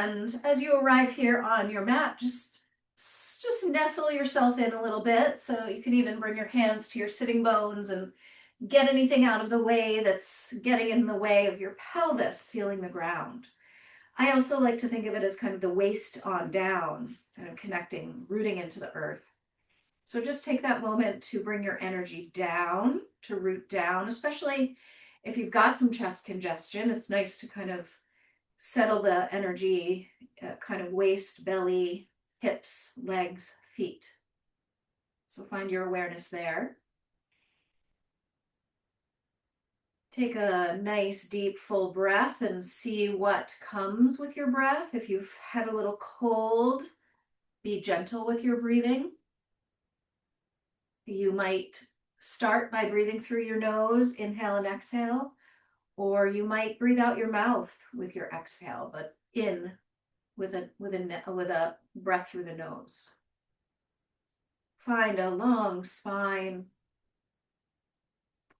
And as you arrive here on your mat, just nestle yourself in a little bit. So you can even bring your hands to your sitting bones and get anything out of the way that's getting in the way of your pelvis, feeling the ground. I also like to think of it as kind of the waist on down, kind of connecting, rooting into the earth. So just take that moment to bring your energy down, to root down, especially if you've got some chest congestion. It's nice to kind of settle the energy, kind of waist, belly, hips, legs, feet. So find your awareness there. Take a nice deep full breath and see what comes with your breath. If you've had a little cold, be gentle with your breathing. You might start by breathing through your nose, inhale and exhale, or you might breathe out your mouth with your exhale, but in with a breath through the nose. Find a long spine,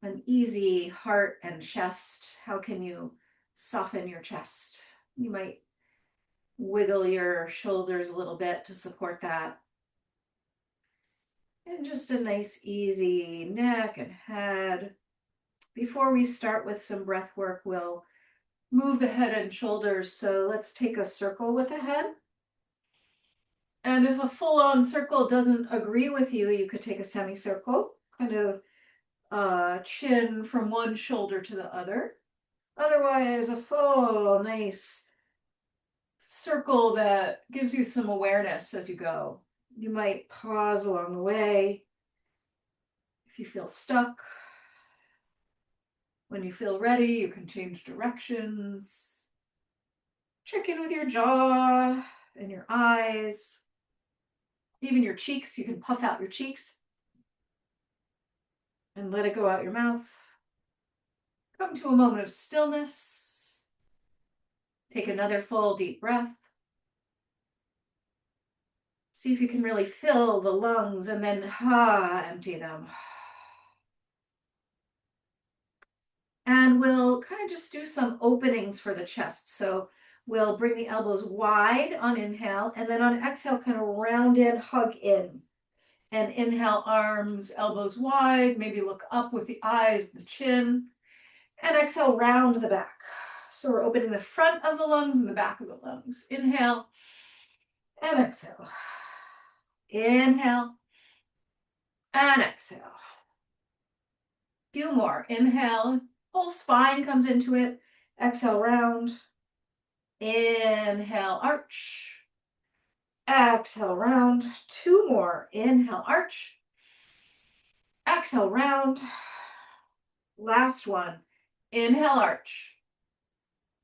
an easy heart and chest. How can you soften your chest? You might wiggle your shoulders a little bit to support that. And just a nice easy neck and head. Before we start with some breath work, we'll move the head and shoulders. So let's take a circle with the head. And if a full-on circle doesn't agree with you, you could take a semicircle, kind of chin from one shoulder to the other. Otherwise, a full, nice circle that gives you some awareness as you go. You might pause along the way if you feel stuck. When you feel ready, you can change directions. Check in with your jaw and your eyes. Even your cheeks, you can puff out your cheeks and let it go out your mouth. Come to a moment of stillness. Take another full deep breath. See if you can really fill the lungs and then empty them. And we'll kind of just do some openings for the chest. So we'll bring the elbows wide on inhale, and then on exhale, kind of round in, hug in. And inhale, arms, elbows wide, maybe look up with the eyes, the chin. And exhale, round the back. So we're opening the front of the lungs and the back of the lungs. Inhale and exhale. Inhale and exhale. Few more. Inhale, whole spine comes into it. Exhale, round. Inhale, arch. Exhale, round. Two more. Inhale, arch. Exhale, round. Last one. Inhale, arch.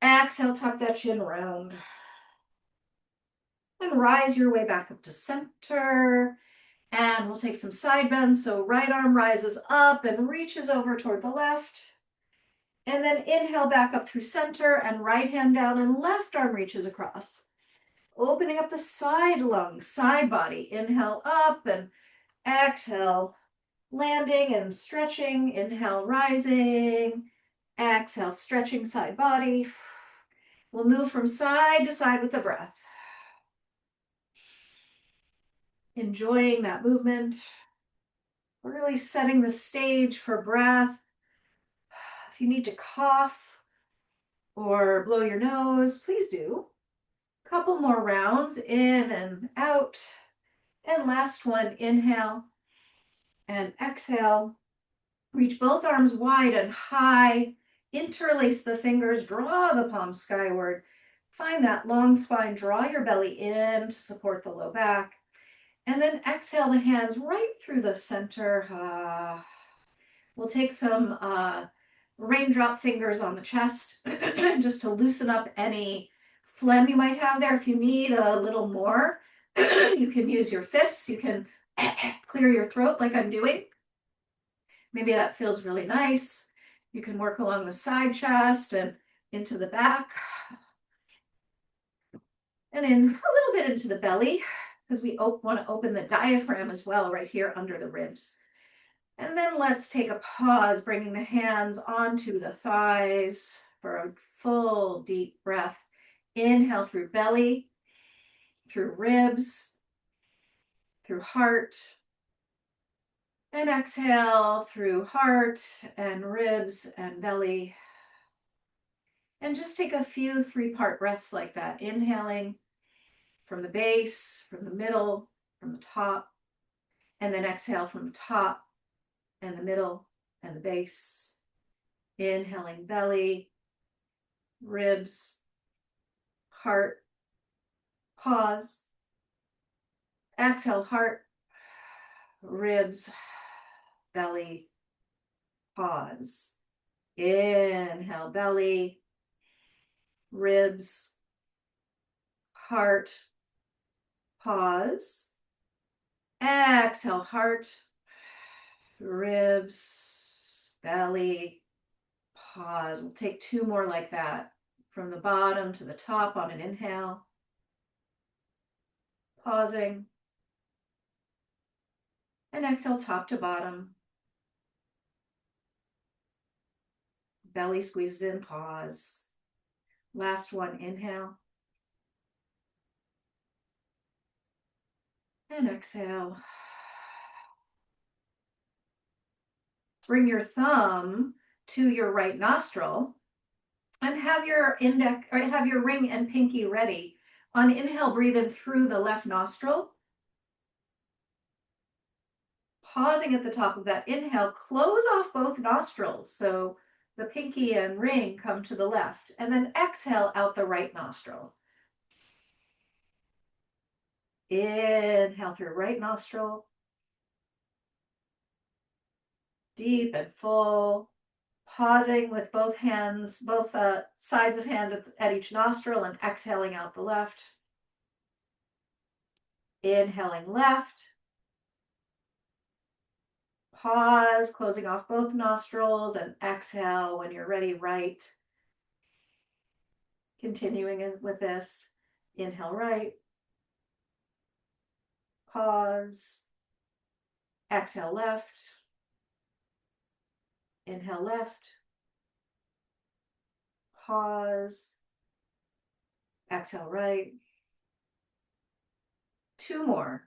Exhale, tuck that chin round. And rise your way back up to center. And we'll take some side bends. So right arm rises up and reaches over toward the left. And then inhale back up through center and right hand down and left arm reaches across. Opening up the side lungs, side body. Inhale up and exhale, landing and stretching. Inhale, rising. Exhale, stretching side body. We'll move from side to side with the breath. Enjoying that movement. Really setting the stage for breath. If you need to cough or blow your nose, please do. Couple more rounds, in and out. And last one, inhale and exhale. Reach both arms wide and high. Interlace the fingers, draw the palms skyward. Find that long spine, draw your belly in to support the low back. And then exhale the hands right through the center. We'll take some raindrop fingers on the chest just to loosen up any phlegm you might have there. If you need a little more, you can use your fists. You can clear your throat like I'm doing. Maybe that feels really nice. You can work along the side chest and into the back. And in a little bit into the belly, because we want to open the diaphragm as well right here under the ribs. And then let's take a pause, bringing the hands onto the thighs for a full deep breath. Inhale through belly, through ribs, through heart. And exhale through heart and ribs and belly. And just take a few 3-part breaths like that. Inhaling from the base, from the middle, from the top. And then exhale from the top and the middle and the base. Inhaling belly, ribs, heart. Pause. Exhale heart, ribs, belly. Pause. Inhale belly, ribs, heart. Pause. Exhale heart, ribs, belly. Pause. We'll take 2 more like that. From the bottom to the top on an inhale. Pausing. And exhale top to bottom. Belly squeezes in, pause. Last one, inhale. And exhale. Bring your thumb to your right nostril and have your index or have your ring and pinky ready. On inhale, breathe in through the left nostril. Pausing at the top of that inhale, close off both nostrils. So the pinky and ring come to the left, and then exhale out the right nostril. Inhale through right nostril. Deep and full. Pausing with both hands, both sides of hand at each nostril, and exhaling out the left. Inhaling left. Pause, closing off both nostrils, and exhale when you're ready, right. Continuing with this. Inhale right. Pause. Exhale left. Inhale left. Pause. Exhale right. 2 more.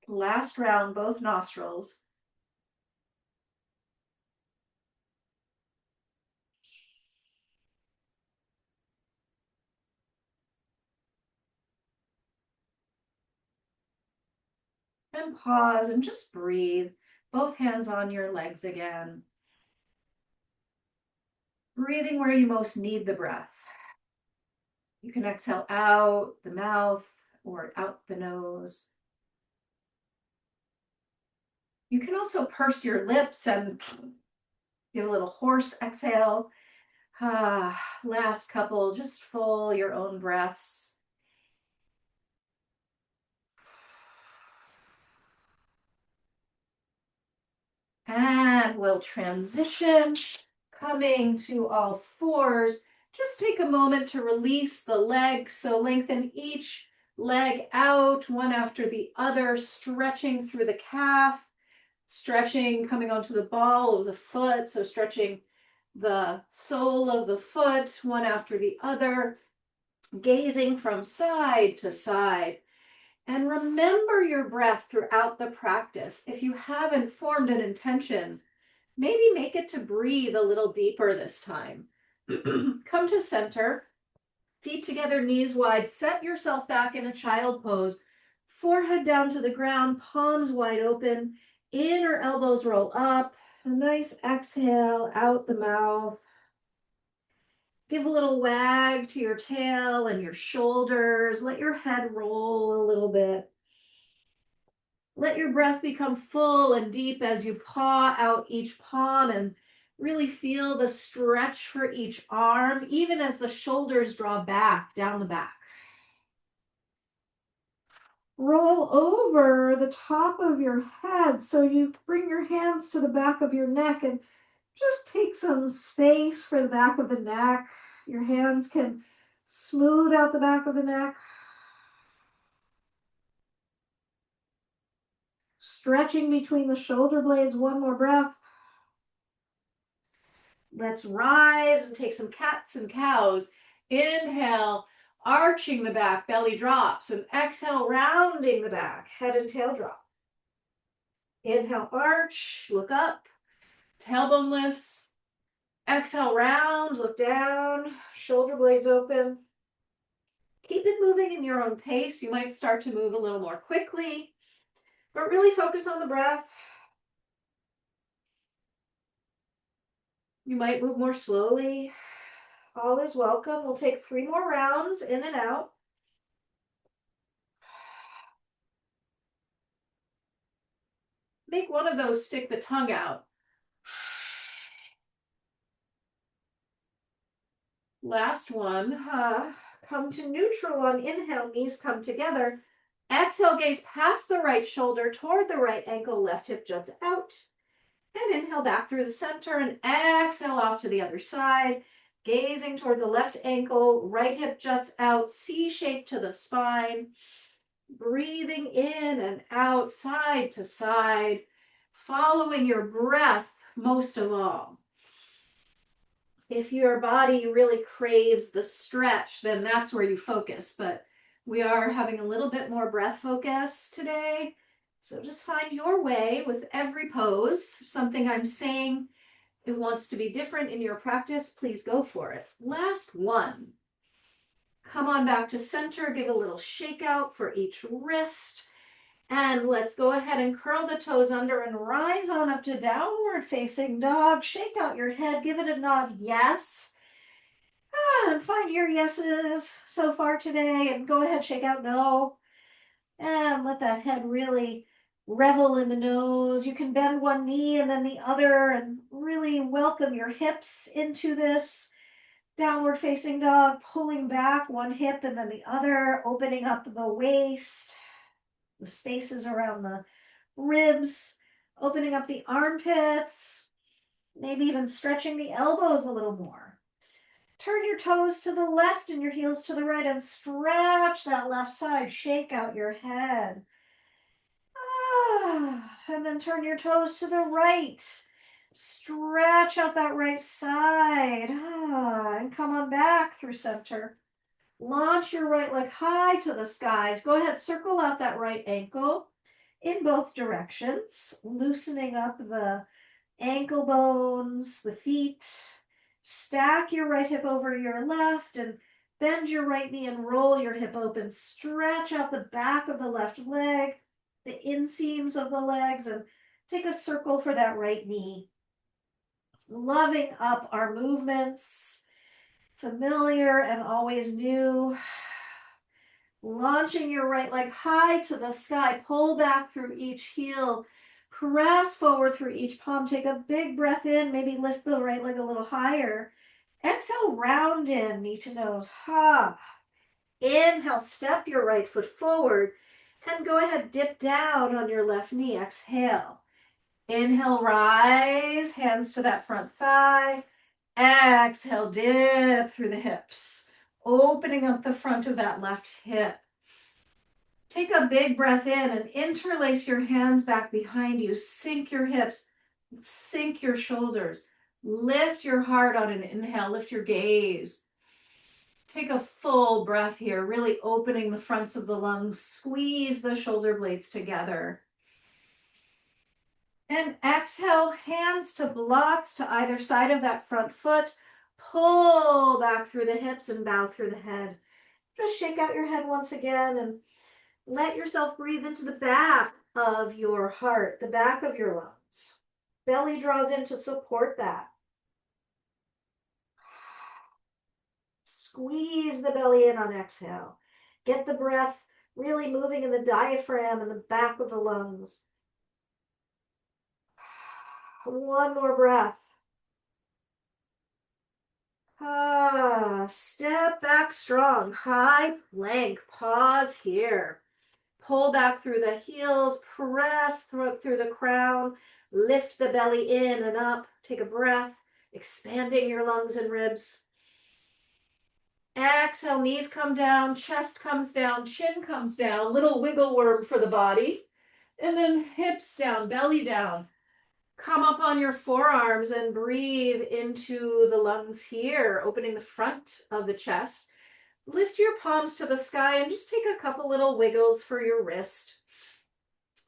Last round, both nostrils. And pause and just breathe. Both hands on your legs again. Breathing where you most need the breath. You can exhale out the mouth or out the nose. You can also purse your lips and give a little hoarse exhale. Last couple, just full your own breaths. And we'll transition, coming to all fours. Just take a moment to release the legs. So lengthen each leg out, one after the other, stretching through the calf, stretching, coming onto the ball of the foot. So stretching the sole of the foot, one after the other, gazing from side to side. And remember your breath throughout the practice. If you haven't formed an intention, maybe make it to breathe a little deeper this time. Come to center, feet together, knees wide. Set yourself back in a child pose. Forehead down to the ground, palms wide open. Inner elbows roll up. A nice exhale out the mouth. Give a little wag to your tail and your shoulders. Let your head roll a little bit. Let your breath become full and deep as you paw out each palm and really feel the stretch for each arm, even as the shoulders draw back down the back. Roll over the top of your head so you bring your hands to the back of your neck and just take some space for the back of the neck. Your hands can smooth out the back of the neck. Stretching between the shoulder blades, one more breath. Let's rise and take some cats and cows. Inhale, arching the back, belly drops, and exhale, rounding the back, head and tail drop. Inhale, arch, look up, tailbone lifts. Exhale, round, look down, shoulder blades open. Keep it moving in your own pace. You might start to move a little more quickly, but really focus on the breath. You might move more slowly. All is welcome. We'll take 3 more rounds in and out. Make one of those stick the tongue out. Last one. Come to neutral on inhale, knees come together. Exhale, gaze past the right shoulder toward the right ankle, left hip juts out. And inhale back through the center and exhale off to the other side. Gazing toward the left ankle, right hip juts out, C shape to the spine. Breathing in and out, side to side, following your breath most of all. If your body really craves the stretch, then that's where you focus. But we are having a little bit more breath focus today. So just find your way with every pose. Something I'm saying it wants to be different in your practice, please go for it. Last one. Come on back to center, give a little shake out for each wrist. And let's go ahead and curl the toes under and rise on up to downward facing dog. Shake out your head, give it a nod, yes. And find your yeses so far today and go ahead, shake out no. And let that head really revel in the nose. You can bend one knee and then the other and really welcome your hips into this. Downward facing dog, pulling back one hip and then the other, opening up the waist, the spaces around the ribs, opening up the armpits, maybe even stretching the elbows a little more. Turn your toes to the left and your heels to the right and stretch that left side. Shake out your head. And then turn your toes to the right. Stretch out that right side. And come on back through center. Launch your right leg high to the skies. Go ahead, circle out that right ankle in both directions, loosening up the ankle bones, the feet. Stack your right hip over your left and bend your right knee and roll your hip open. Stretch out the back of the left leg, the inseams of the legs, and take a circle for that right knee. Loving up our movements, familiar and always new. Launching your right leg high to the sky. Pull back through each heel. Press forward through each palm. Take a big breath in. Maybe lift the right leg a little higher. Exhale, round in, knee to nose. Inhale, step your right foot forward. And go ahead, dip down on your left knee. Exhale. Inhale, rise, hands to that front thigh. Exhale, dip through the hips, opening up the front of that left hip. Take a big breath in and interlace your hands back behind you. Sink your hips, sink your shoulders. Lift your heart on an inhale, lift your gaze. Take a full breath here, really opening the fronts of the lungs. Squeeze the shoulder blades together. And exhale, hands to blocks to either side of that front foot. Pull back through the hips and bow through the head. Just shake out your head once again and let yourself breathe into the back of your heart, the back of your lungs. Belly draws in to support that. Squeeze the belly in on exhale. Get the breath really moving in the diaphragm and the back of the lungs. One more breath. Step back strong. High plank. Pause here. Pull back through the heels. Press through the crown. Lift the belly in and up. Take a breath, expanding your lungs and ribs. Exhale, knees come down, chest comes down, chin comes down. Little wiggle worm for the body. And then hips down, belly down. Come up on your forearms and breathe into the lungs here, opening the front of the chest. Lift your palms to the sky and just take a couple little wiggles for your wrist.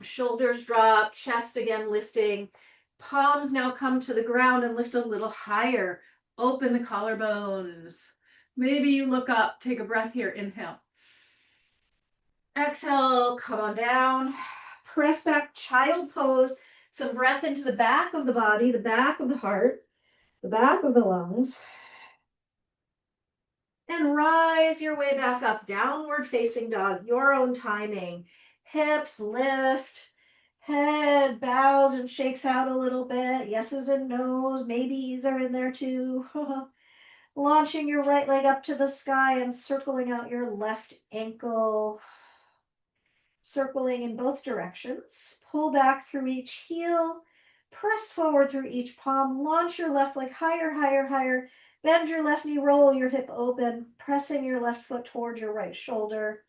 Shoulders drop, chest again lifting. Palms now come to the ground and lift a little higher. Open the collarbones. Maybe you look up, take a breath here, inhale. Exhale, come on down. Press back, child pose. Some breath into the back of the body, the back of the heart, the back of the lungs. And rise your way back up, downward facing dog, your own timing. Hips lift, head bows and shakes out a little bit. Yeses and nos, maybes are in there too. Launching your right leg up to the sky and circling out your left ankle. Circling in both directions. Pull back through each heel. Press forward through each palm. Launch your left leg higher, higher, higher. Bend your left knee, roll your hip open, pressing your left foot towards your right shoulder.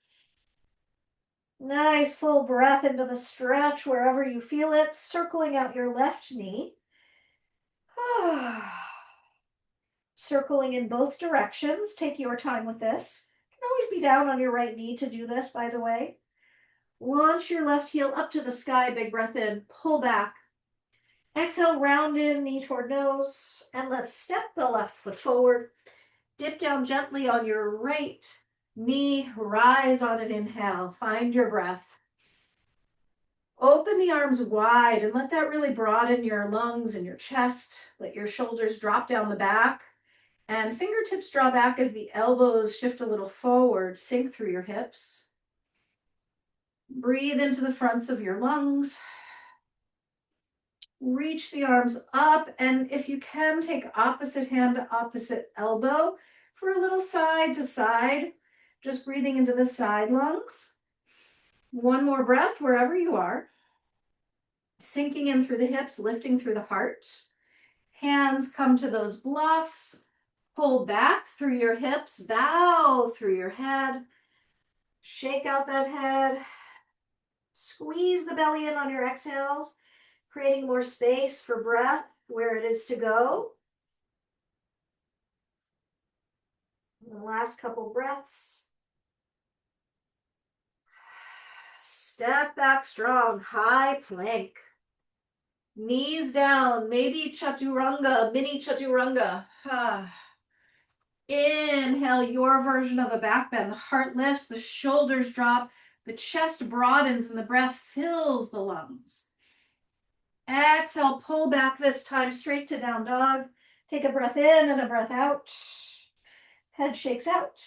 Nice full breath into the stretch wherever you feel it, circling out your left knee. Circling in both directions. Take your time with this. You can always be down on your right knee to do this, by the way. Launch your left heel up to the sky, big breath in, pull back. Exhale, round in, knee toward nose, and let's step the left foot forward. Dip down gently on your right knee, rise on an inhale, find your breath. Open the arms wide and let that really broaden your lungs and your chest. Let your shoulders drop down the back and fingertips draw back as the elbows shift a little forward, sink through your hips. Breathe into the fronts of your lungs. Reach the arms up, and if you can, take opposite hand to opposite elbow for a little side to side, just breathing into the side lungs. One more breath wherever you are. Sinking in through the hips, lifting through the heart. Hands come to those blocks. Pull back through your hips, bow through your head. Shake out that head. Squeeze the belly in on your exhales, creating more space for breath where it is to go. And the last couple breaths. Step back strong, high plank. Knees down, maybe chaturanga, mini chaturanga. Inhale, your version of a back bend. The heart lifts, the shoulders drop, the chest broadens, and the breath fills the lungs. Exhale, pull back this time straight to down dog. Take a breath in and a breath out. Head shakes out.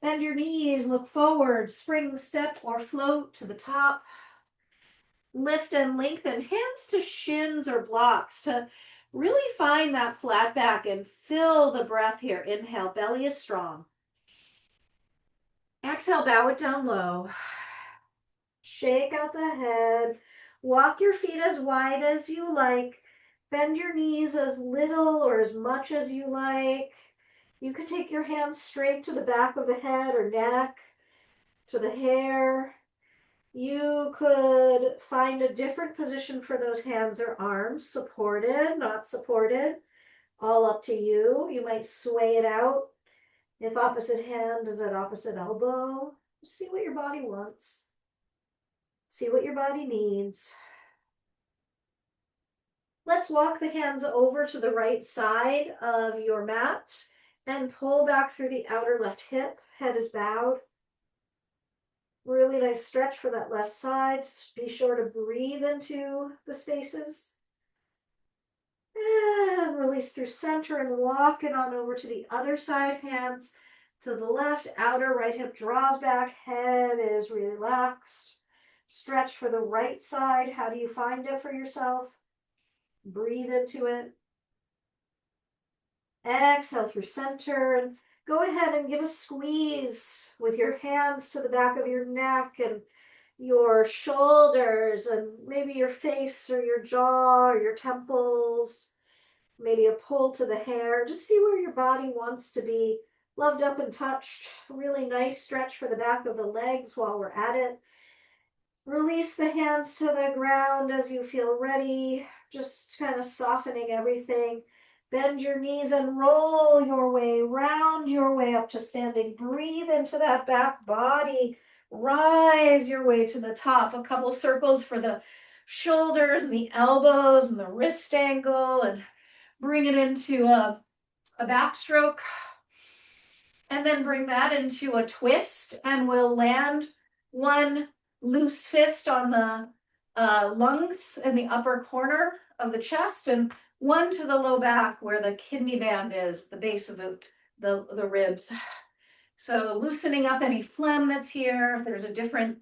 Bend your knees, look forward, spring step or float to the top. Lift and lengthen, hands to shins or blocks to really find that flat back and fill the breath here. Inhale, belly is strong. Exhale, bow it down low. Shake out the head. Walk your feet as wide as you like. Bend your knees as little or as much as you like. You can take your hands straight to the back of the head or neck, to the hair. You could find a different position for those hands or arms, supported, not supported, all up to you. You might sway it out. If opposite hand is at opposite elbow, see what your body wants. See what your body needs. Let's walk the hands over to the right side of your mat and pull back through the outer left hip. Head is bowed. Really nice stretch for that left side. Be sure to breathe into the spaces. And release through center and walk it on over to the other side. Hands to the left, outer right hip draws back. Head is relaxed. Stretch for the right side. How do you find it for yourself? Breathe into it. Exhale through center and go ahead and give a squeeze with your hands to the back of your neck and your shoulders and maybe your face or your jaw or your temples. Maybe a pull to the hair. Just see where your body wants to be loved up and touched. Really nice stretch for the back of the legs while we're at it. Release the hands to the ground as you feel ready, just kind of softening everything. Bend your knees and roll your way, round your way up to standing. Breathe into that back body. Rise your way to the top. A couple circles for the shoulders and the elbows and the wrist angle, and bring it into a backstroke. And then bring that into a twist, and we'll land one loose fist on the lungs in the upper corner of the chest, and one to the low back where the kidney band is, the base of the ribs. So loosening up any phlegm that's here. If there's a different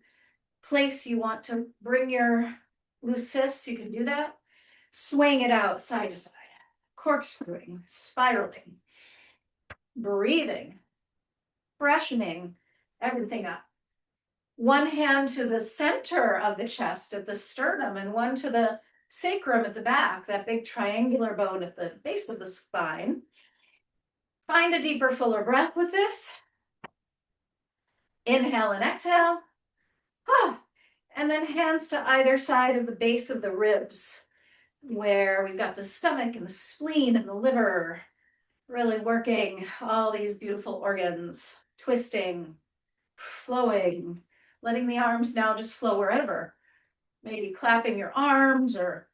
place you want to bring your loose fists, you can do that. Swing it out side to side, corkscrewing, spiraling, breathing, freshening everything up. One hand to the center of the chest at the sternum, and one to the sacrum at the back, that big triangular bone at the base of the spine. Find a deeper, fuller breath with this. Inhale and exhale. And then hands to either side of the base of the ribs, where we've got the stomach and the spleen and the liver, really working all these beautiful organs, twisting, flowing, letting the arms now just flow wherever. Maybe clapping your arms or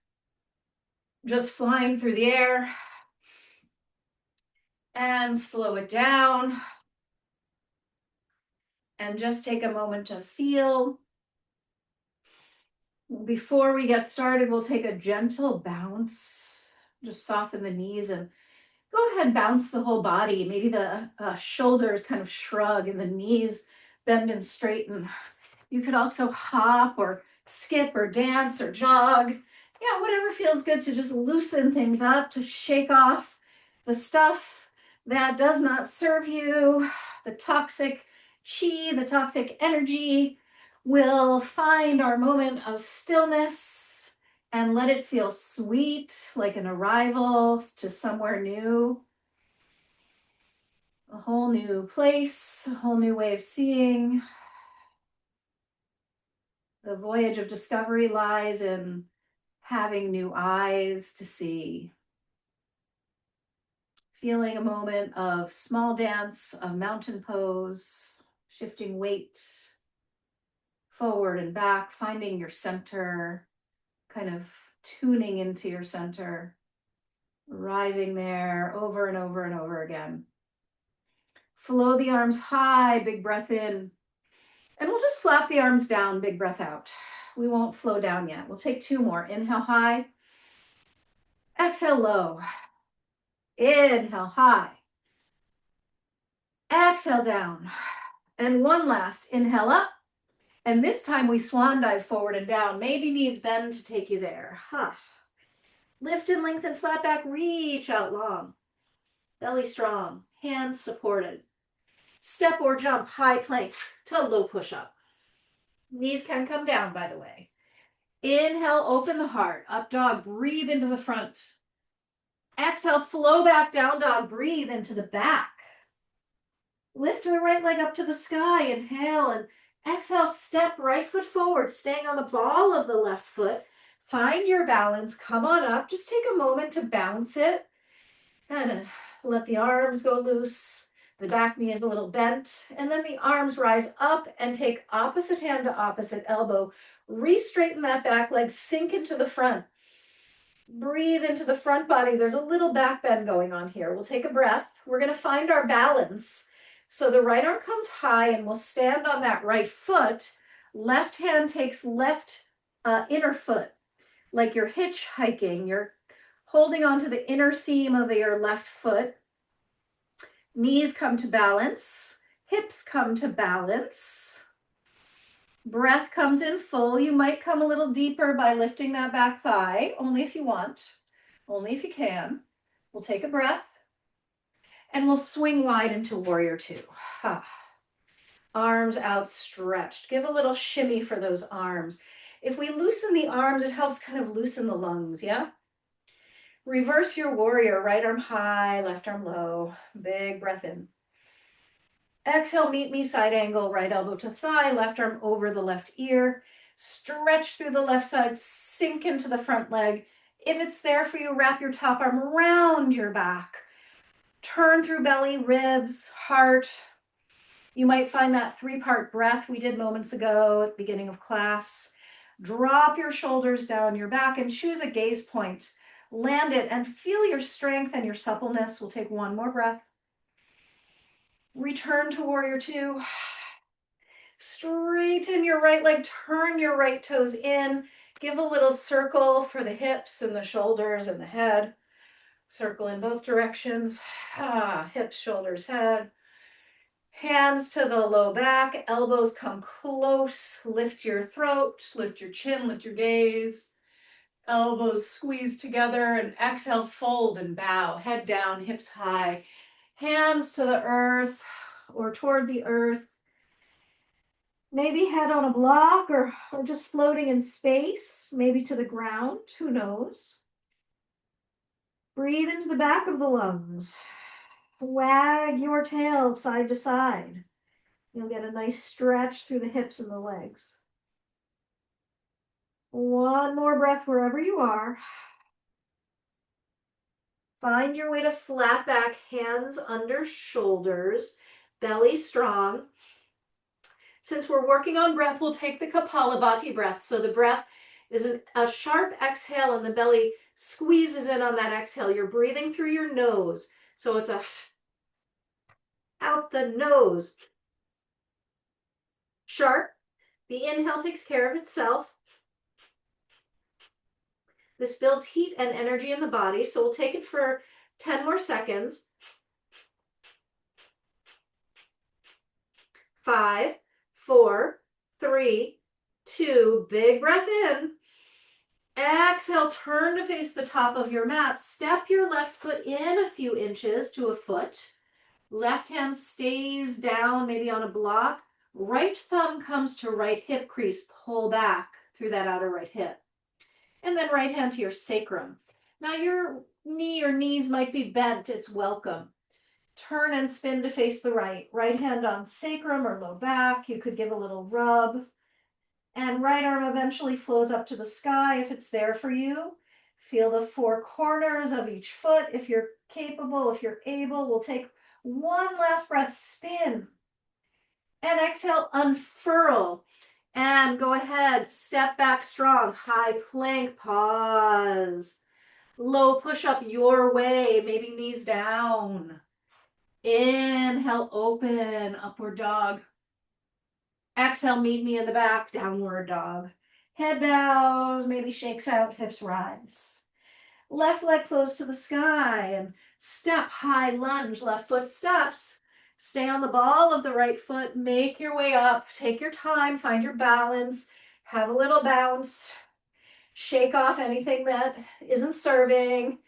just flying through the air. And slow it down. And just take a moment to feel. Before we get started, we'll take a gentle bounce. Just soften the knees and go ahead and bounce the whole body. Maybe the shoulders kind of shrug and the knees bend and straighten. You could also hop or skip or dance or jog. Yeah, whatever feels good to just loosen things up, to shake off the stuff that does not serve you, the toxic chi, the toxic energy. We'll find our moment of stillness and let it feel sweet, like an arrival to somewhere new. A whole new place, a whole new way of seeing. The voyage of discovery lies in having new eyes to see. Feeling a moment of small dance, a mountain pose, shifting weight forward and back, finding your center, kind of tuning into your center, arriving there over and over and over again. Flow the arms high, big breath in. And we'll just flap the arms down, big breath out. We won't flow down yet. We'll take two more. Inhale high. Exhale low. Inhale high. Exhale down. And one last. Inhale up. And this time we swan dive forward and down. Maybe knees bend to take you there. Lift and lengthen, flat back, reach out long. Belly strong, hands supported. Step or jump, high plank to low push-up. Knees can come down, by the way. Inhale, open the heart, up dog, breathe into the front. Exhale, flow back, down dog, breathe into the back. Lift the right leg up to the sky, inhale, and exhale, step right foot forward, staying on the ball of the left foot. Find your balance, come on up, just take a moment to bounce it. Kind of let the arms go loose. The back knee is a little bent, and then the arms rise up and take opposite hand to opposite elbow. Re-straighten that back leg, sink into the front. Breathe into the front body. There's a little back bend going on here. We'll take a breath. We're going to find our balance. So the right arm comes high and we'll stand on that right foot. Left hand takes left inner foot, like you're hitchhiking. You're holding onto the inner seam of your left foot. Knees come to balance. Hips come to balance. Breath comes in full. You might come a little deeper by lifting that back thigh, only if you want, only if you can. We'll take a breath and we'll swing wide into warrior two. Arms outstretched. Give a little shimmy for those arms. If we loosen the arms, it helps kind of loosen the lungs, yeah? Reverse your warrior, right arm high, left arm low. Big breath in. Exhale, meet me, side angle, right elbow to thigh, left arm over the left ear. Stretch through the left side, sink into the front leg. If it's there for you, wrap your top arm around your back. Turn through belly, ribs, heart. You might find that 3-part breath we did moments ago at the beginning of class. Drop your shoulders down your back and choose a gaze point. Land it and feel your strength and your suppleness. We'll take one more breath. Return to warrior two. Straighten your right leg, turn your right toes in. Give a little circle for the hips and the shoulders and the head. Circle in both directions. Hips, shoulders, head. Hands to the low back, elbows come close. Lift your throat, lift your chin, lift your gaze. Elbows squeeze together and exhale, fold and bow. Head down, hips high. Hands to the earth or toward the earth. Maybe head on a block or just floating in space, maybe to the ground, who knows. Breathe into the back of the lungs. Wag your tail side to side. You'll get a nice stretch through the hips and the legs. One more breath wherever you are. Find your way to flat back, hands under shoulders, belly strong. Since we're working on breath, we'll take the Kapalabhati breath. So the breath is a sharp exhale and the belly squeezes in on that exhale. You're breathing through your nose. So it's a out the nose. Sharp. The inhale takes care of itself. This builds heat and energy in the body. So we'll take it for 10 more seconds. 5, 4, 3, 2, big breath in. Exhale, turn to face the top of your mat. Step your left foot in a few inches to a foot. Left hand stays down, maybe on a block. Right thumb comes to right hip crease. Pull back through that outer right hip. And then right hand to your sacrum. Now your knee or knees might be bent. It's welcome. Turn and spin to face the right. Right hand on sacrum or low back. You could give a little rub. And right arm eventually flows up to the sky if it's there for you. Feel the 4 corners of each foot if you're capable, if you're able. We'll take one last breath, spin. And exhale, unfurl. And go ahead, step back strong. High plank, pause. Low push-up your way, maybe knees down. Inhale, open, upward dog. Exhale, meet me in the back, downward dog. Head bows, maybe shakes out, hips rise. Left leg flows to the sky and step, high lunge, left foot steps. Stay on the ball of the right foot, make your way up, take your time, find your balance, have a little bounce. Shake off anything that isn't serving.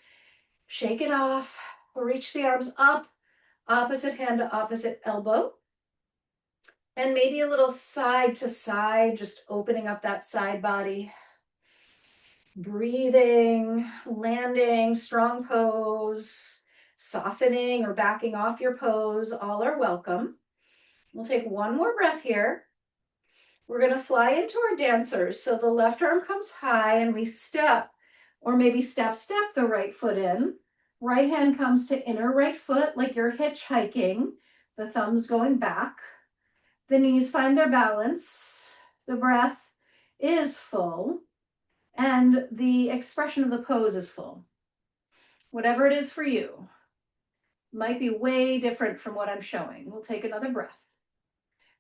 Shake it off, reach the arms up, opposite hand to opposite elbow. And maybe a little side to side, just opening up that side body. Breathing, landing, strong pose, softening or backing off your pose, all are welcome. We'll take one more breath here. We're going to fly into our dancers. So the left arm comes high and we step, or maybe step the right foot in. Right hand comes to inner right foot like you're hitchhiking. The thumb's going back. The knees find their balance. The breath is full. And the expression of the pose is full. Whatever it is for you. Might be way different from what I'm showing. We'll take another breath.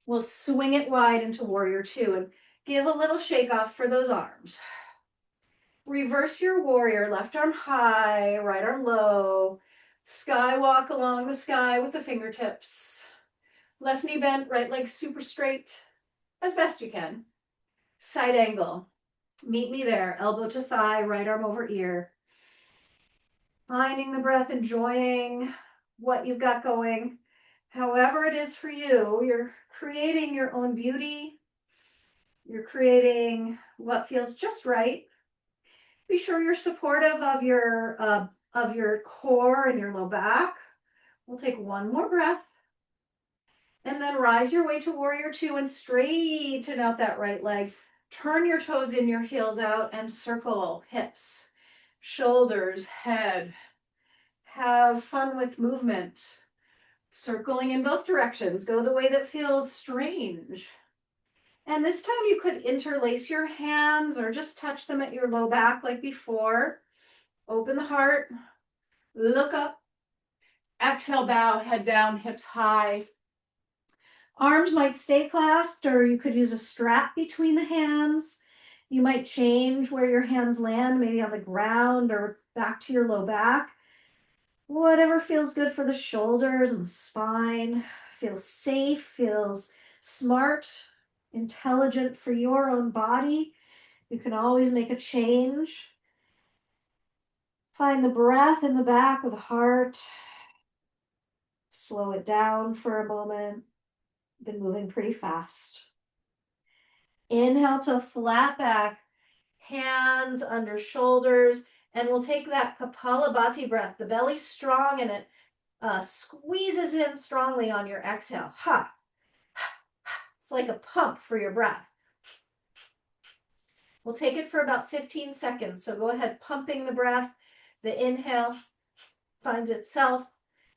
We'll swing it wide into warrior two and give a little shake off for those arms. Reverse your warrior, left arm high, right arm low. Skywalk along the sky with the fingertips. Left knee bent, right leg super straight, as best you can. Side angle. Meet me there, elbow to thigh, right arm over ear. Finding the breath, enjoying what you've got going. However it is for you, you're creating your own beauty. You're creating what feels just right. Be sure you're supportive of your core and your low back. We'll take one more breath. And then rise your way to warrior two and straighten out that right leg. Turn your toes in, your heels out, and circle hips, shoulders, head. Have fun with movement. Circling in both directions. Go the way that feels strange. And this time you could interlace your hands or just touch them at your low back like before. Open the heart. Look up. Exhale, bow, head down, hips high. Arms might stay clasped, or you could use a strap between the hands. You might change where your hands land, maybe on the ground or back to your low back. Whatever feels good for the shoulders and the spine. Feels safe, feels smart, intelligent for your own body. You can always make a change. Find the breath in the back of the heart. Slow it down for a moment. Been moving pretty fast. Inhale to flat back, hands under shoulders, and we'll take that Kapalabhati breath. The belly strong and it squeezes in strongly on your exhale. Ha. It's like a pump for your breath. We'll take it for about 15 seconds. So go ahead, pumping the breath. The inhale finds itself.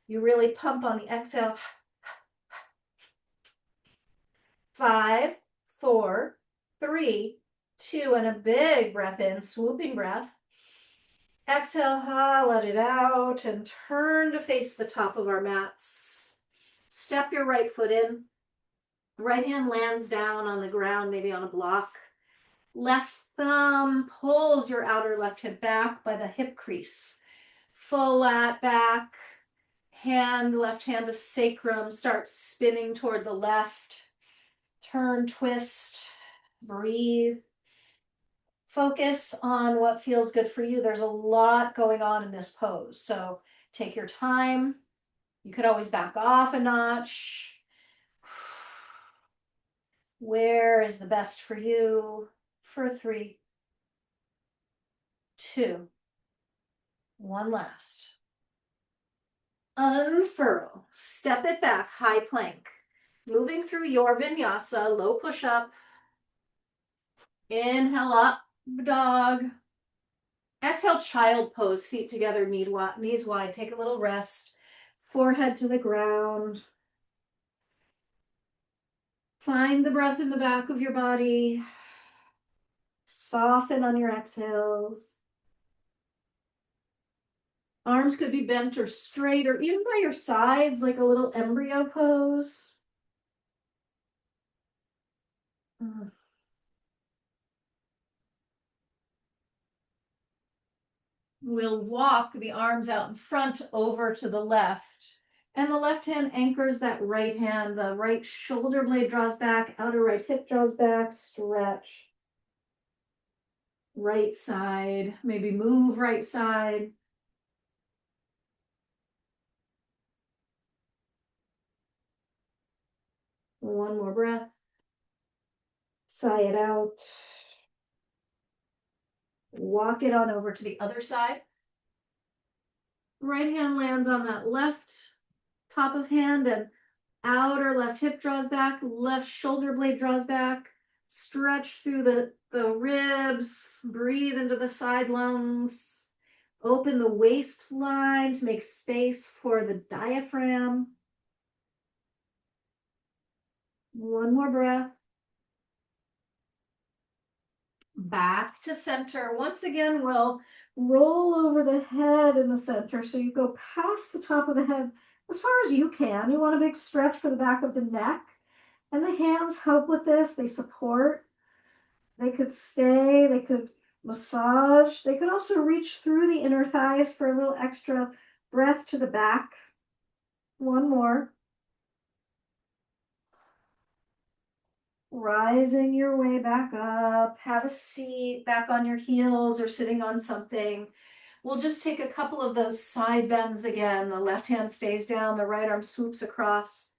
You really pump on the exhale. 5, 4, 3, 2, and a big breath in, swooping breath. Exhale, let it out, and turn to face the top of our mats. Step your right foot in. Right hand lands down on the ground, maybe on a block. Left thumb pulls your outer left hip back by the hip crease. Full lat back. Left hand to sacrum. Start spinning toward the left. Turn, twist, breathe. Focus on what feels good for you. There's a lot going on in this pose, so take your time. You could always back off a notch. Where is the best for you? For 3, 2, 1 last. Unfurl, step it back, high plank. Moving through your vinyasa, low push up. Inhale up, dog. Exhale, child pose, feet together, knees wide. Take a little rest. Forehead to the ground. Find the breath in the back of your body. Soften on your exhales. Arms could be bent or straight or even by your sides, like a little embryo pose. We'll walk the arms out in front over to the left. And the left hand anchors that right hand. The right shoulder blade draws back, outer right hip draws back, stretch. Right side, maybe move right side. One more breath. Sigh it out. Walk it on over to the other side. Right hand lands on that left top of hand and outer left hip draws back, left shoulder blade draws back. Stretch through the ribs, breathe into the side lungs. Open the waistline to make space for the diaphragm. One more breath. Back to center. Once again, we'll roll over the head in the center. So you go past the top of the head as far as you can. You want a big stretch for the back of the neck. And the hands help with this. They support. They could stay. They could massage. They could also reach through the inner thighs for a little extra breath to the back. One more. Rising your way back up. Have a seat back on your heels or sitting on something. We'll just take a couple of those side bends again. The left hand stays down, the right arm swoops across.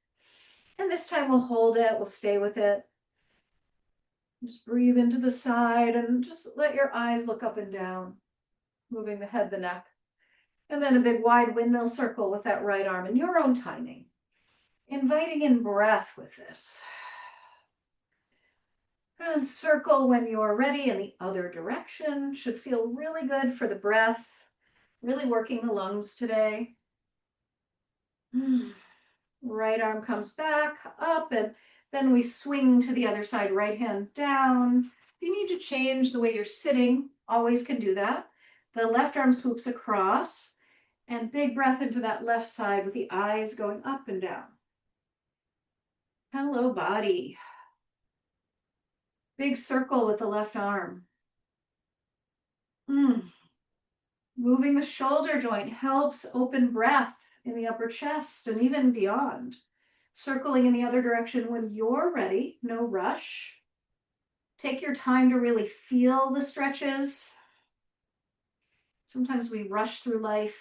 And this time we'll hold it, we'll stay with it. Just breathe into the side and just let your eyes look up and down, moving the head, the neck. And then a big wide windmill circle with that right arm in your own timing. Inviting in breath with this. And circle when you're ready in the other direction. Should feel really good for the breath. Really working the lungs today. Right arm comes back up, and then we swing to the other side, right hand down. If you need to change the way you're sitting, always can do that. The left arm swoops across, and big breath into that left side with the eyes going up and down. Hello, body. Big circle with the left arm. Moving the shoulder joint helps open breath in the upper chest and even beyond. Circling in the other direction when you're ready, no rush. Take your time to really feel the stretches. Sometimes we rush through life.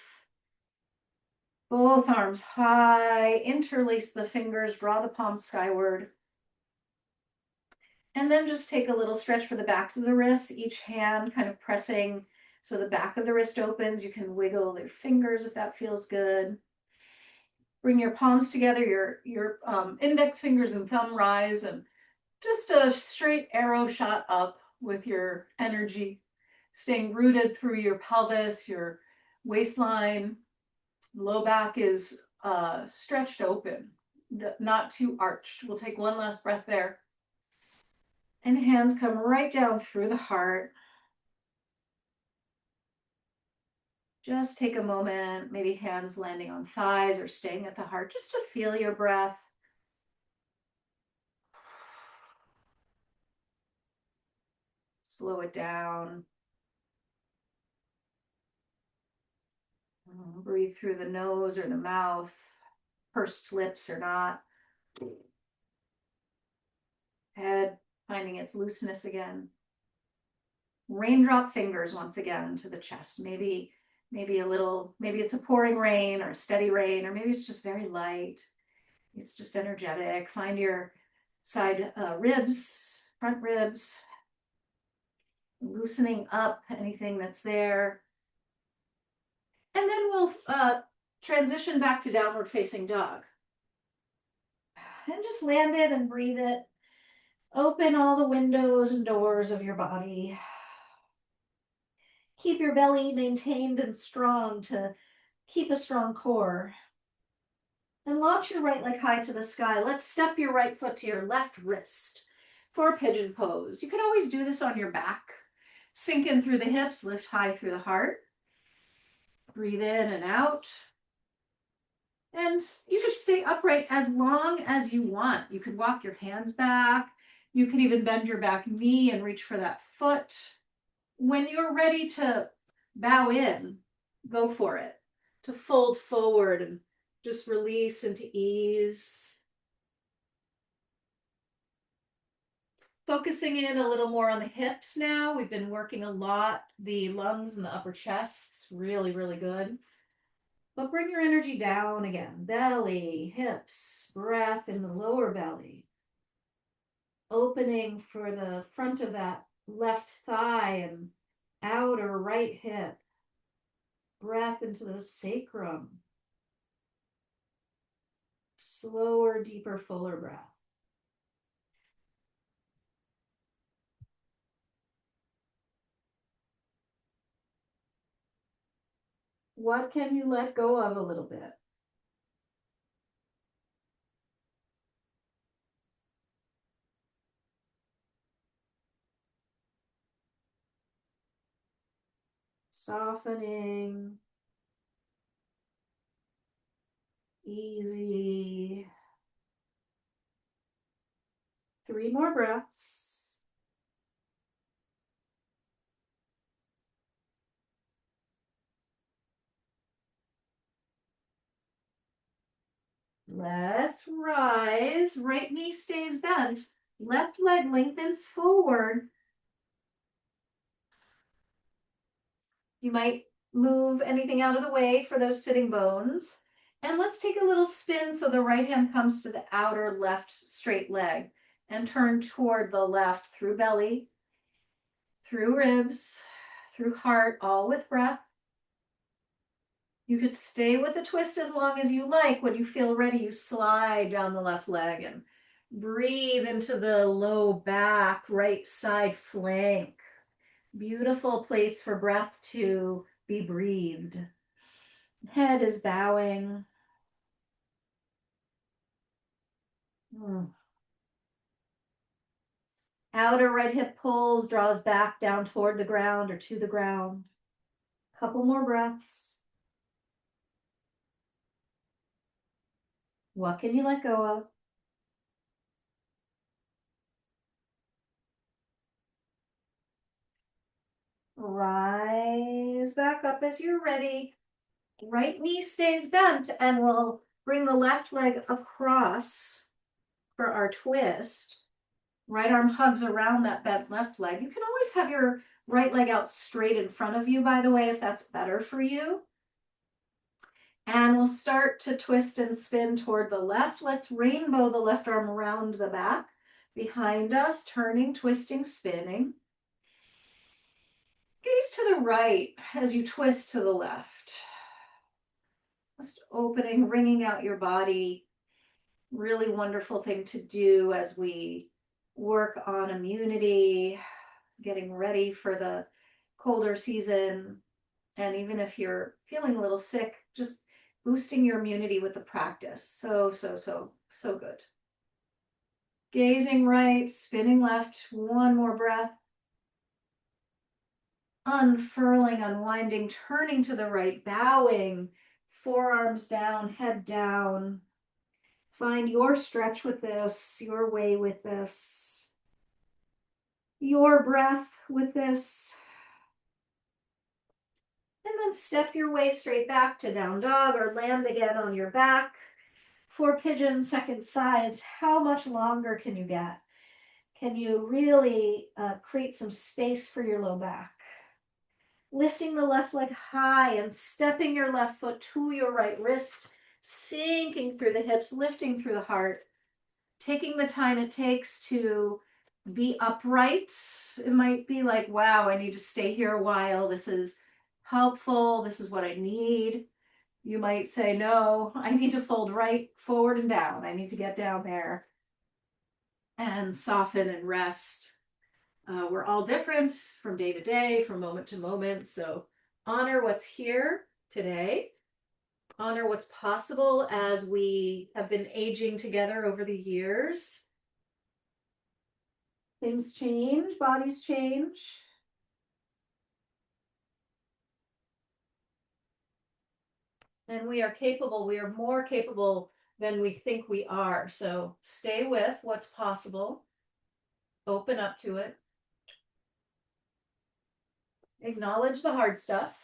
Both arms high, interlace the fingers, draw the palms skyward. And then just take a little stretch for the backs of the wrists, each hand kind of pressing so the back of the wrist opens. You can wiggle your fingers if that feels good. Bring your palms together, your index fingers and thumb rise, and just a straight arrow shot up with your energy, staying rooted through your pelvis, your waistline. Low back is stretched open, not too arched. We'll take one last breath there. And hands come right down through the heart. Just take a moment, maybe hands landing on thighs or staying at the heart, just to feel your breath. Slow it down. Breathe through the nose or the mouth, pursed lips or not. Head finding its looseness again. Raindrop fingers once again to the chest. Maybe a little, maybe it's a pouring rain or a steady rain, or maybe it's just very light. It's just energetic. Find your side ribs, front ribs, loosening up anything that's there. And then we'll transition back to downward facing dog. And just land it and breathe it. Open all the windows and doors of your body. Keep your belly maintained and strong to keep a strong core. And launch your right leg high to the sky. Let's step your right foot to your left wrist for pigeon pose. You can always do this on your back. Sink in through the hips, lift high through the heart. Breathe in and out. And you could stay upright as long as you want. You could walk your hands back. You could even bend your back knee and reach for that foot. When you're ready to bow in, go for it. To fold forward and just release into ease. Focusing in a little more on the hips now. We've been working a lot, the lungs and the upper chest. It's really, really good. But bring your energy down again. Belly, hips, breath in the lower belly. Opening for the front of that left thigh and outer right hip. Breath into the sacrum. Slower, deeper, fuller breath. What can you let go of a little bit? Softening. Easy. 3 more breaths. Let's rise. Right knee stays bent. Left leg lengthens forward. You might move anything out of the way for those sitting bones. And let's take a little spin so the right hand comes to the outer left straight leg and turn toward the left through belly, through ribs, through heart, all with breath. You could stay with the twist as long as you like. When you feel ready, you slide down the left leg and Breathe into the low back, right side flank. Beautiful place for breath to be breathed. Head is bowing. Outer right hip pulls, draws back down toward the ground or to the ground. Couple more breaths. What can you let go of? Rise back up as you're ready. Right knee stays bent, and we'll bring the left leg across for our twist. Right arm hugs around that bent left leg. You can always have your right leg out straight in front of you, by the way, if that's better for you. And we'll start to twist and spin toward the left. Let's rainbow the left arm around the back. Behind us, turning, twisting, spinning. Gaze to the right as you twist to the left. Just opening, wringing out your body. Really wonderful thing to do as we work on immunity, getting ready for the colder season. And even if you're feeling a little sick, just boosting your immunity with the practice. So good. Gazing right, spinning left, one more breath. Unfurling, unwinding, turning to the right, bowing, forearms down, head down. Find your stretch with this, your way with this, your breath with this. And then step your way straight back to down dog or land again on your back. For pigeon, second side. How much longer can you get? Can you really create some space for your low back? Lifting the left leg high and stepping your left foot to your right wrist, sinking through the hips, lifting through the heart, taking the time it takes to be upright. It might be like, wow, I need to stay here a while. This is helpful. This is what I need. You might say, no, I need to fold right, forward, and down. I need to get down there and soften and rest. We're all different from day to day, from moment to moment. So honor what's here today. Honor what's possible as we have been aging together over the years. Things change, bodies change. And we are capable, we are more capable than we think we are. So stay with what's possible. Open up to it. Acknowledge the hard stuff.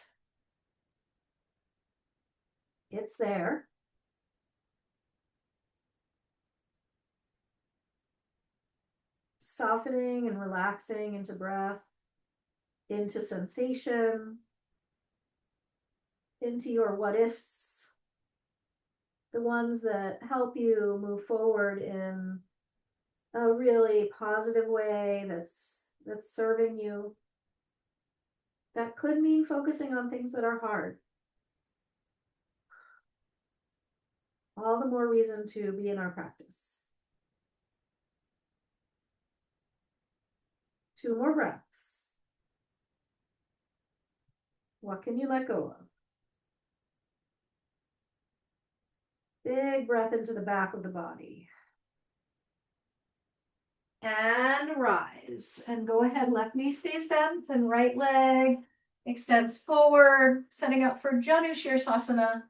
It's there. Softening and relaxing into breath, into sensation, into your what ifs, the ones that help you move forward in a really positive way that's serving you. That could mean focusing on things that are hard. All the more reason to be in our practice. 2 more breaths. What can you let go of? Big breath into the back of the body. And rise. And go ahead, left knee stays bent and right leg extends forward, setting up for Janu Shirsasana.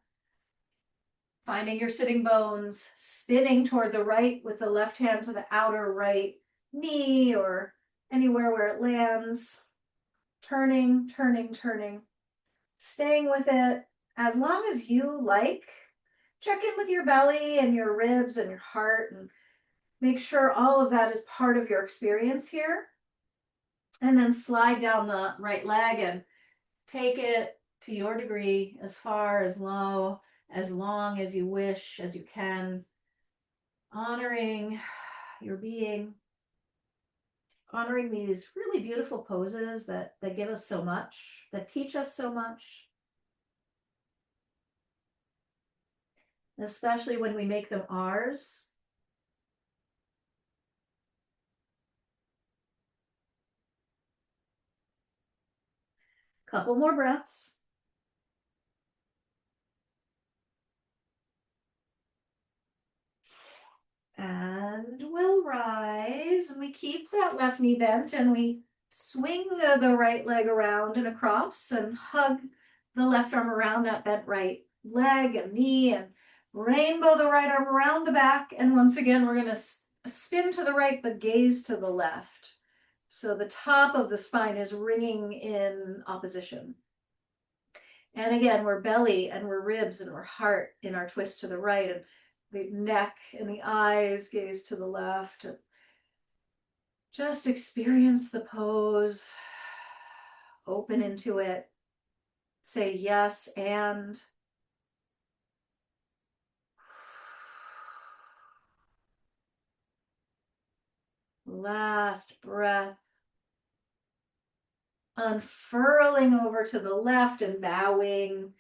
Finding your sitting bones, spinning toward the right with the left hand to the outer right knee or anywhere where it lands. Turning, turning, turning. Staying with it as long as you like. Check in with your belly and your ribs and your heart and make sure all of that is part of your experience here. And then slide down the right leg and take it to your degree as far, as low, as long as you wish, as you can. Honoring your being. Honoring these really beautiful poses that give us so much, that teach us so much. Especially when we make them ours. Couple more breaths. And we'll rise, and we keep that left knee bent, and we swing the right leg around and across and hug the left arm around that bent right leg and knee, and rainbow the right arm around the back. And once again, we're going to spin to the right, but gaze to the left. So the top of the spine is ringing in opposition. And again, we're belly and we're ribs and we're heart in our twist to the right, and the neck and the eyes gaze to the left. Just experience the pose, open into it, say yes and. Last breath. Unfurling over to the left and bowing.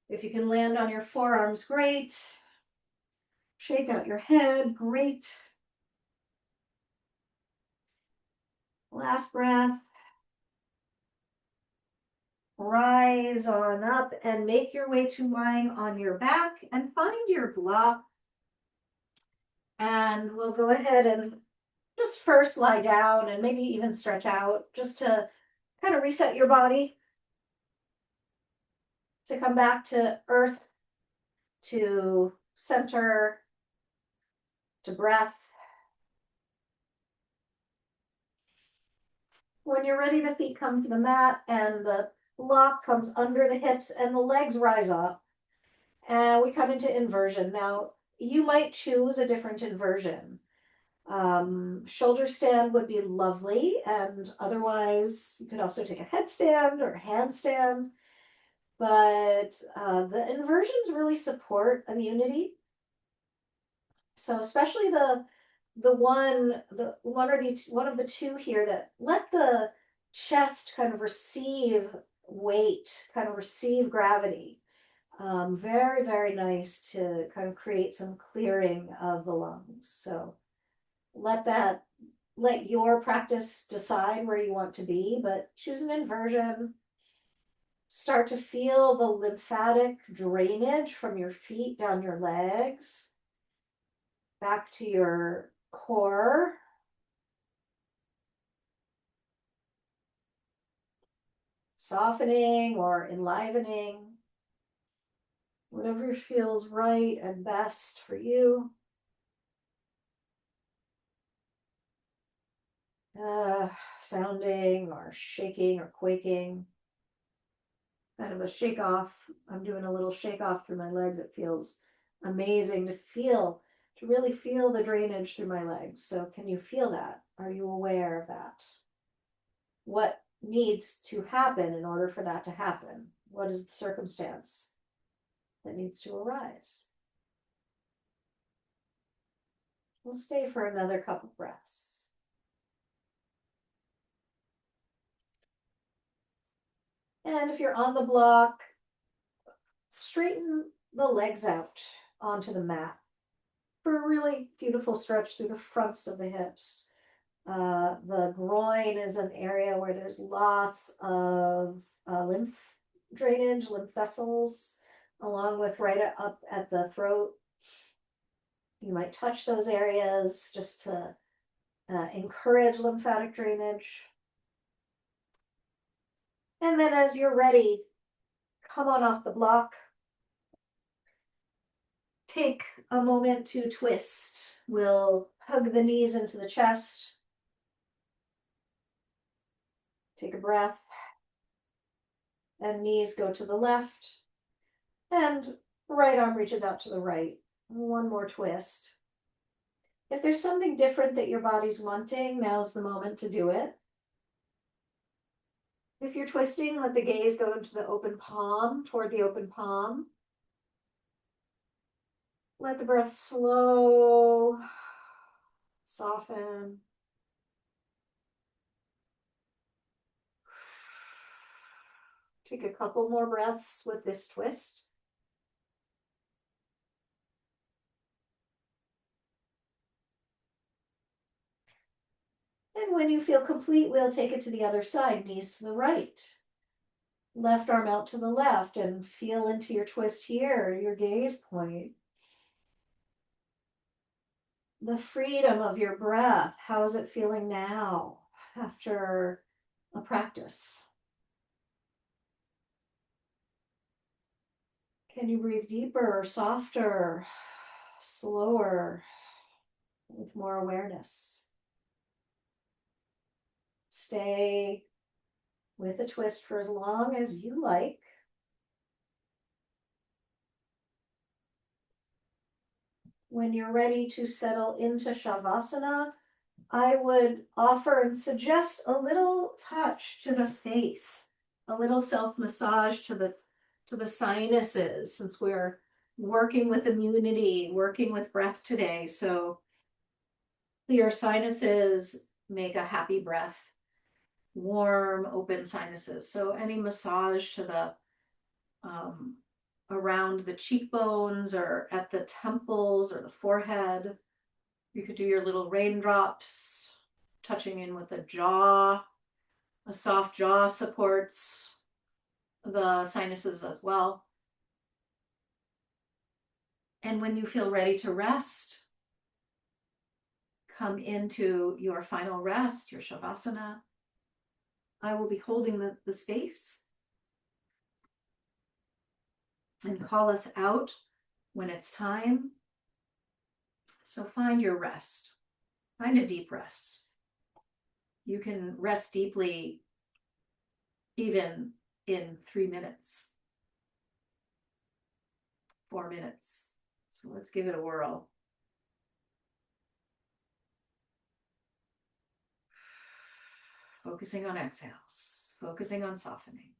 If you can land on your forearms, great. Shake out your head, great. Last breath. Rise on up and make your way to lying on your back and find your block. And we'll go ahead and just first lie down and maybe even stretch out just to kind of reset your body, to come back to earth, to center, to breath. When you're ready, the feet come to the mat and the block comes under the hips and the legs rise up. And we come into inversion. Now, you might choose a different inversion. Shoulder stand would be lovely, and otherwise you could also take a headstand or a handstand. But the inversions really support immunity. So especially the one of the two here that let the chest kind of receive weight, kind of receive gravity. Very, very nice to kind of create some clearing of the lungs. So let your practice decide where you want to be, but choose an inversion. Start to feel the lymphatic drainage from your feet down your legs, back to your core. Softening or enlivening, whatever feels right and best for you. Sounding or shaking or quaking. Kind of a shake off. I'm doing a little shake off through my legs. It feels amazing to really feel the drainage through my legs. So can you feel that? Are you aware of that? What needs to happen in order for that to happen? What is the circumstance that needs to arise? We'll stay for another couple breaths. And if you're on the block, straighten the legs out onto the mat for a really beautiful stretch through the fronts of the hips. The groin is an area where there's lots of lymph drainage, lymph vessels, along with right up at the throat. You might touch those areas just to encourage lymphatic drainage. And then as you're ready, come on off the block. Take a moment to twist. We'll hug the knees into the chest. Take a breath. And knees go to the left. And right arm reaches out to the right. One more twist. If there's something different that your body's wanting, now's the moment to do it. If you're twisting, let the gaze go into the open palm, toward the open palm. Let the breath slow, soften. Take a couple more breaths with this twist. And when you feel complete, we'll take it to the other side, knees to the right. Left arm out to the left and feel into your twist here, your gaze point. The freedom of your breath. How is it feeling now after a practice? Can you breathe deeper, softer, slower, with more awareness? Stay with a twist for as long as you like. When you're ready to settle into Shavasana, I would offer and suggest a little touch to the face, a little self-massage to the sinuses, since we're working with immunity, working with breath today. So clear sinuses make a happy breath, warm, open sinuses. So any massage to the um, around the cheekbones or at the temples or the forehead. You could do your little raindrops, touching in with the jaw. A soft jaw supports the sinuses as well. And when you feel ready to rest, come into your final rest, your Shavasana. I will be holding the space and call us out when it's time. So find your rest. Find a deep rest. You can rest deeply even in 3 minutes, 4 minutes. So let's give it a whirl. Focusing on exhales, focusing on softening.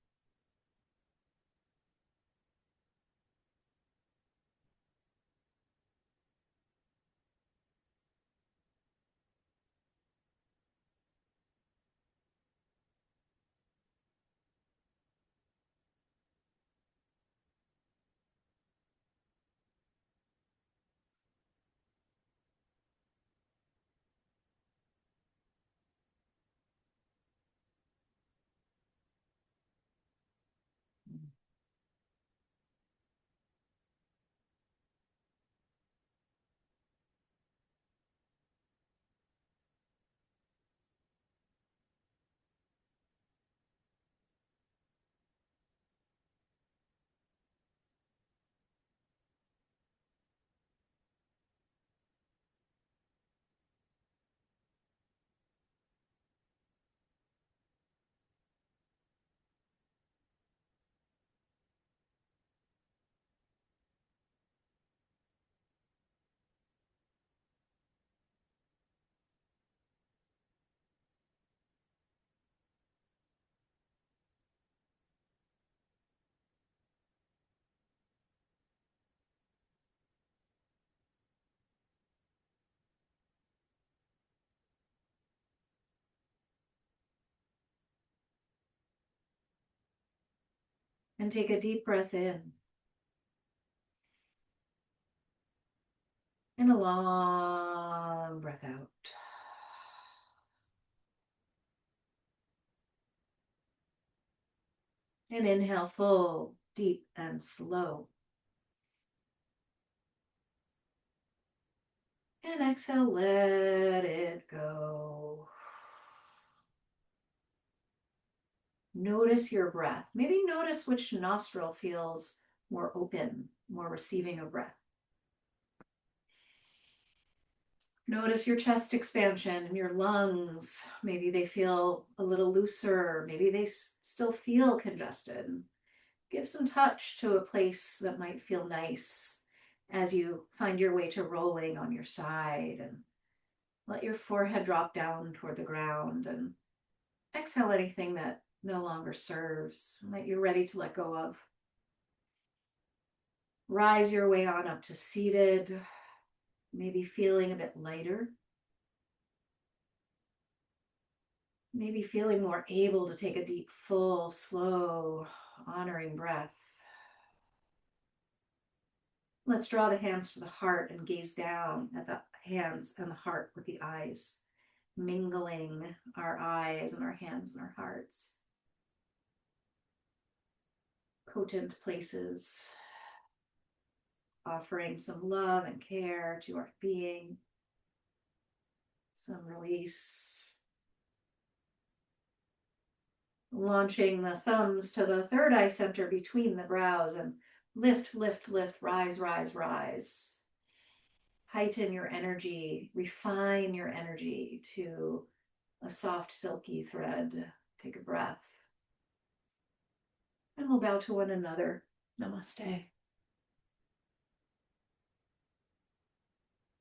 And take a deep breath in. And a long breath out. And inhale full, deep, and slow. And exhale, let it go. Notice your breath. Maybe notice which nostril feels more open, more receiving of breath. Notice your chest expansion and your lungs. Maybe they feel a little looser. Maybe they still feel congested. Give some touch to a place that might feel nice as you find your way to rolling on your side, and let your forehead drop down toward the ground, and exhale anything that no longer serves and that you're ready to let go of. Rise your way on up to seated, maybe feeling a bit lighter. Maybe feeling more able to take a deep, full, slow, honoring breath. Let's draw the hands to the heart and gaze down at the hands and the heart with the eyes, mingling our eyes and our hands and our hearts. potent places, offering some love and care to our being, some release. Launching the thumbs to the third eye center between the brows and lift, lift, lift, rise, rise, rise. Heighten your energy, refine your energy to a soft, silky thread. Take a breath. And we'll bow to one another. Namaste.